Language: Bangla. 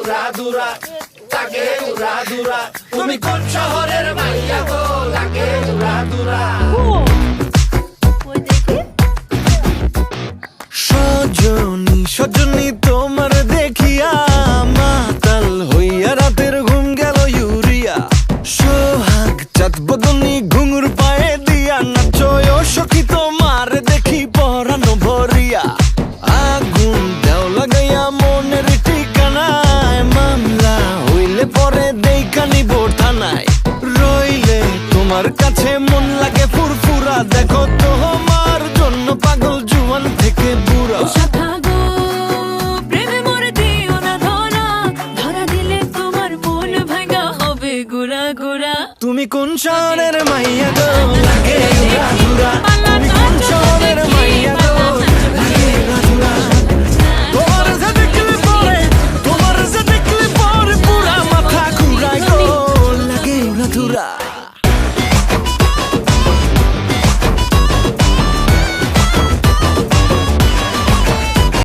উড়াদুরা, লাগে উড়াদুরা। তুমি কোন শহরের মাইয়া গো, লাগে উড়াদুরা। সজনী সজনী তোমার দেখিয়া মাতাল হইয়া রাতের ঘুম গেল ইউরিয়া। সোহাগ চাঁদ বদনী ঘুঙুর পায়ে দিয়া নাচয় সখী তোমার দেখি পরানো ভরিয়া। আগুন দেও লাগাইয়া মনের ঠিকানায়, মামলা হইলে পরে দেইখা নিব থানায়। রইলে তোমার কাছে মন লাগে ফুরফুরা, দেখো তোমার জন্য পাগল জুয়ান থেকে বুড়া। তুমি কোন শহরের মাইয়া গো, লাগে উড়াদুরা।